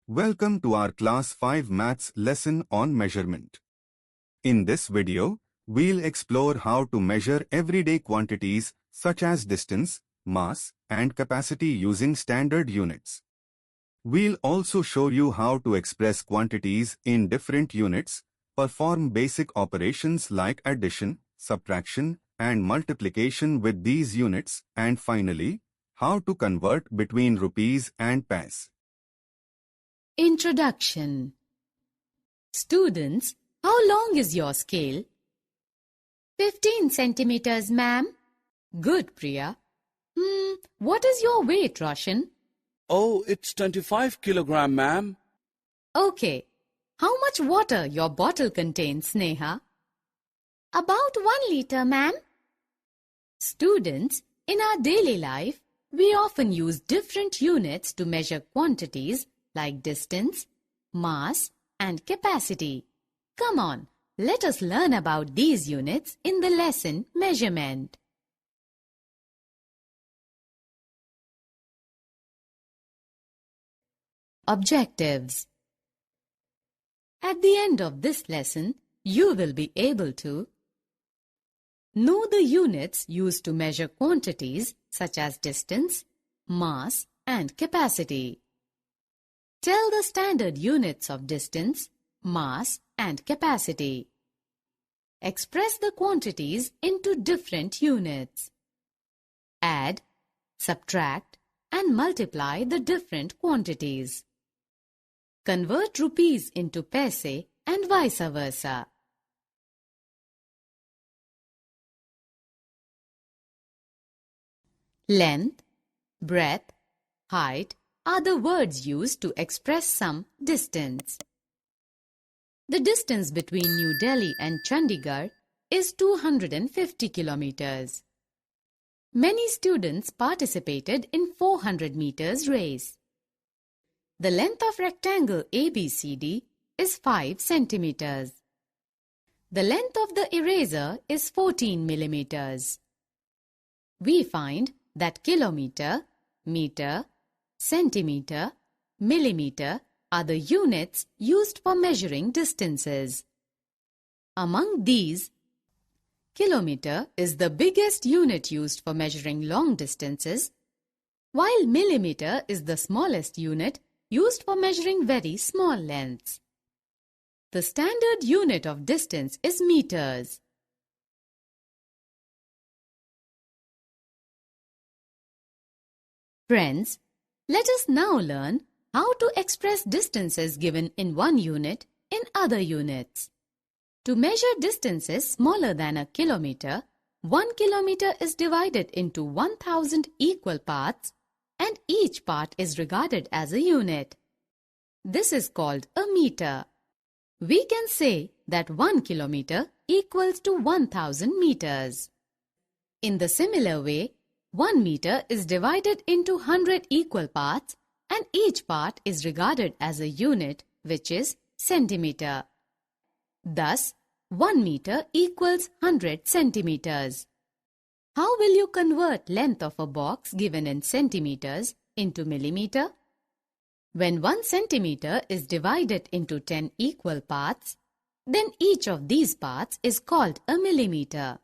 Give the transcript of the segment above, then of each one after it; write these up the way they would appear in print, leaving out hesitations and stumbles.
Welcome to our Class 5 Maths lesson on measurement. In this video, we'll explore how to measure everyday quantities such as distance, mass, and capacity using standard units. We'll also show you how to express quantities in different units, perform basic operations like addition, subtraction, and multiplication with these units, and finally, how to convert between rupees and paise. Introduction. Students, how long is your scale? 15 centimeters, ma'am. Good, Priya. What is your weight, Roshan? Oh, it's 25 kilogram, ma'am. Okay. How much water your bottle contains, Sneha? About 1 liter, ma'am. Students, in our daily life, we often use different units to measure quantities like distance, mass, and capacity. Come on, let us learn about these units in the lesson measurement. Objectives. At the end of this lesson, you will be able to know the units used to measure quantities such as distance, mass, and capacity. Tell the standard units of distance, mass, and capacity. Express the quantities into different units. Add, subtract, and multiply the different quantities. Convert rupees into paise and vice versa. Length, breadth, height are the words used to express some distance. The distance between New Delhi and Chandigarh is 250 kilometers. Many students participated in 400 meters race. The length of rectangle ABCD is 5 centimeters. The length of the eraser is 14 millimeters. We find that kilometer, meter, centimeter, millimeter are the units used for measuring distances. Among these, kilometer is the biggest unit used for measuring long distances, while millimeter is the smallest unit used for measuring very small lengths. The standard unit of distance is meters. Friends, let us now learn how to express distances given in one unit in other units. To measure distances smaller than a kilometer, 1 kilometer is divided into 1000 equal parts and each part is regarded as a unit. This is called a meter. We can say that 1 kilometer equals to 1000 meters. In the similar way, 1 meter is divided into 100 equal parts and each part is regarded as a unit, which is centimeter. Thus, 1 meter equals 100 centimeters. How will you convert length of a box given in centimeters into millimeter? When 1 centimeter is divided into 10 equal parts, then each of these parts is called a millimeter.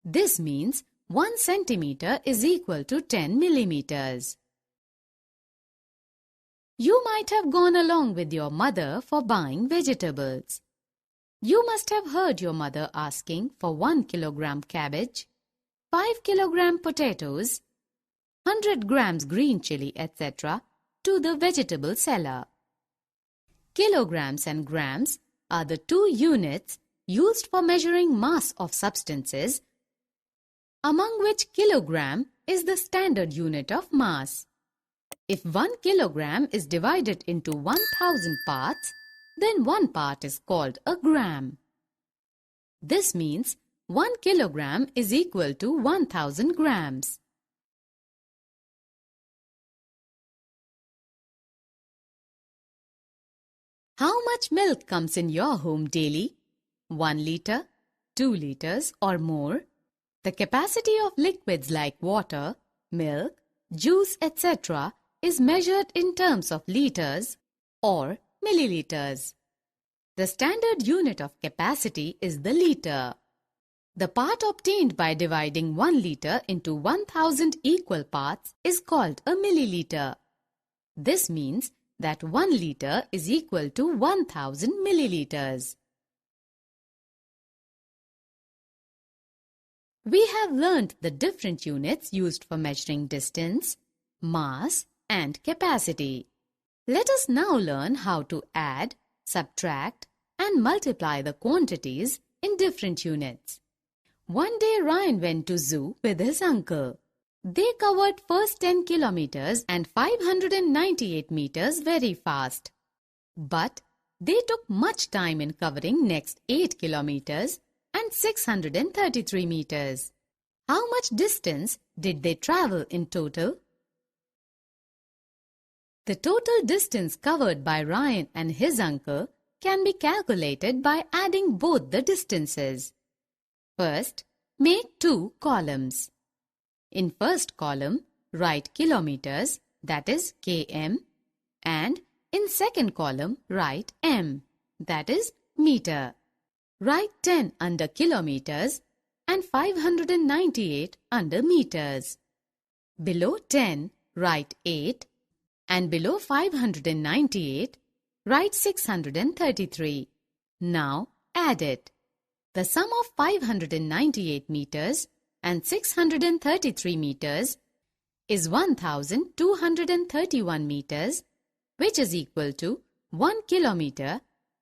This means 1 centimeter is equal to 10 millimeters. You might have gone along with your mother for buying vegetables. You must have heard your mother asking for 1 kilogram cabbage, 5 kilogram potatoes, 100 grams green chili, etc. to the vegetable seller. Kilograms and grams are the two units used for measuring mass of substances, among which kilogram is the standard unit of mass. If 1 kilogram is divided into 1000 parts, then one part is called a gram. This means 1 kilogram is equal to 1000 grams. How much milk comes in your home daily? 1 liter, 2 liters or more? The capacity of liquids like water, milk, juice, etc. is measured in terms of liters or milliliters. The standard unit of capacity is the liter. The part obtained by dividing 1 liter into 1000 equal parts is called a milliliter. This means that 1 liter is equal to 1000 milliliters. We have learned the different units used for measuring distance, mass, and capacity. Let us now learn how to add, subtract, and multiply the quantities in different units. One day Ryan went to zoo with his uncle. They covered first 10 kilometers and 598 meters very fast. But they took much time in covering next 8 kilometers and 633 meters. How much distance did they travel in total? The total distance covered by Ryan and his uncle can be calculated by adding both the distances. First, make 2 columns. In first column, write kilometers, that is km, and in second column, write m, that is meter. Write 10 under kilometers and 598 under meters. Below 10, write 8, and below 598, write 633. Now add it. The sum of 598 meters and 633 meters is 1231 meters, which is equal to 1 kilometer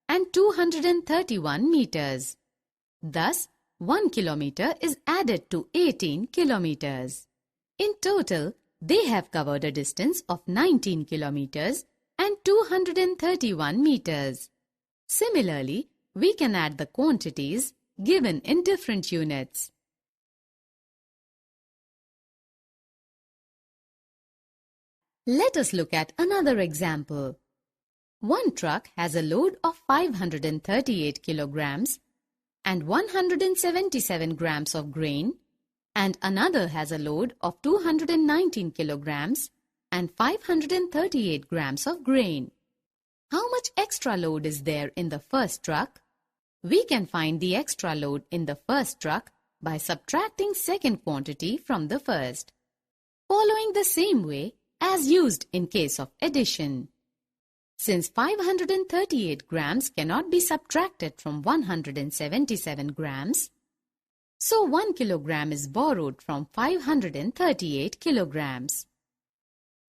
and 231 meters. Thus, 1 kilometer is added to 18 kilometers. In total, they have covered a distance of 19 kilometers and 231 meters. Similarly, we can add the quantities given in different units. Let us look at another example. One truck has a load of 538 kilograms and 177 grams of grain, and another has a load of 219 kilograms and 538 grams of grain. How much extra load is there in the first truck? We can find the extra load in the first truck by subtracting second quantity from the first, following the same way as used in case of addition. Since 538 grams cannot be subtracted from 177 grams, so 1 kilogram is borrowed from 538 kilograms.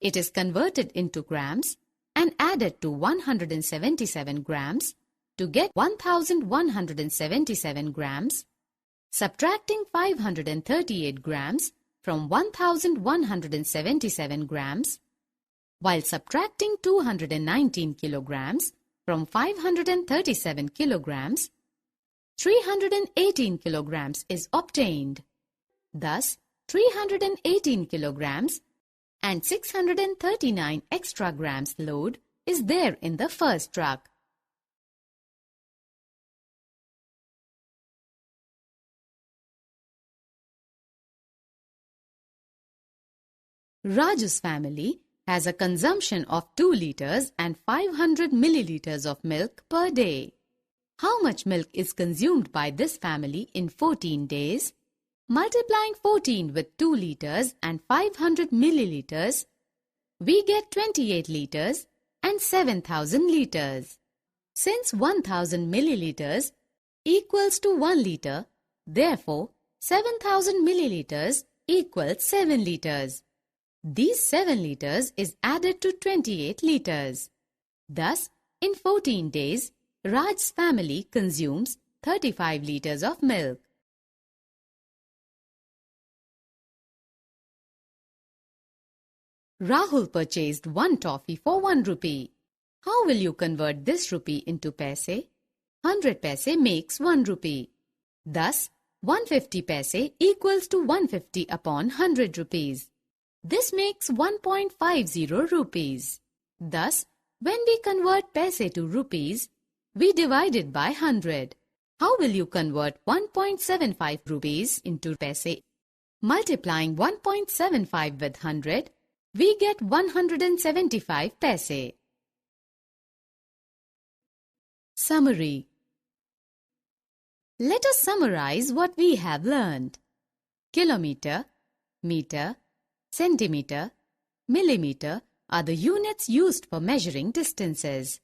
It is converted into grams and added to 177 grams to get 1177 grams. Subtracting 538 grams from 1177 grams, while subtracting 219 kilograms from 537 kilograms, 318 kilograms is obtained. Thus, 318 kilograms and 639 extra grams load is there in the first truck. Raju's family has a consumption of 2 liters and 500 milliliters of milk per day. How much milk is consumed by this family in 14 days? Multiplying 14 with 2 liters and 500 milliliters, we get 28 liters and 7,000 liters. Since 1,000 milliliters equals to 1 liter, therefore 7,000 milliliters equals 7 liters. These 7 liters is added to 28 liters. Thus, in 14 days, Raj's family consumes 35 liters of milk. Rahul purchased 1 toffee for 1 rupee. How will you convert this rupee into paise? 100 paise makes 1 rupee. Thus, 150 paise equals to 150 upon 100 rupees. This makes 1.50 rupees. Thus, when we convert paise to rupees, we divide it by 100. How will you convert 1.75 rupees into paise? Multiplying 1.75 with 100, we get 175 paise. Summary. Let us summarize what we have learned. Kilometer, meter, centimeter, millimeter are the units used for measuring distances.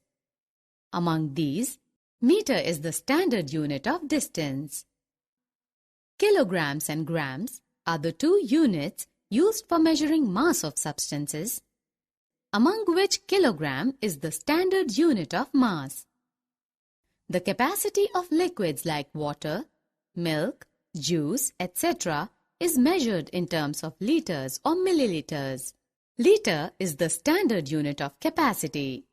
Among these, meter is the standard unit of distance. Kilograms and grams are the two units used for measuring mass of substances, among which kilogram is the standard unit of mass. The capacity of liquids like water, milk, juice, etc. is measured in terms of liters or milliliters. Liter is the standard unit of capacity.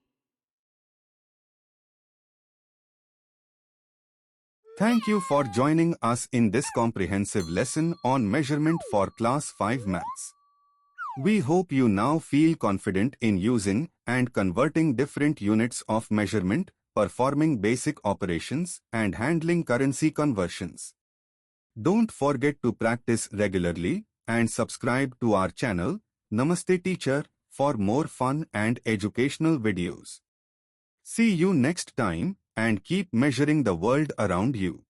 Thank you for joining us in this comprehensive lesson on measurement for Class 5 Maths. We hope you now feel confident in using and converting different units of measurement, performing basic operations, and handling currency conversions. Don't forget to practice regularly and subscribe to our channel, Namaste Teacher, for more fun and educational videos. See you next time and keep measuring the world around you.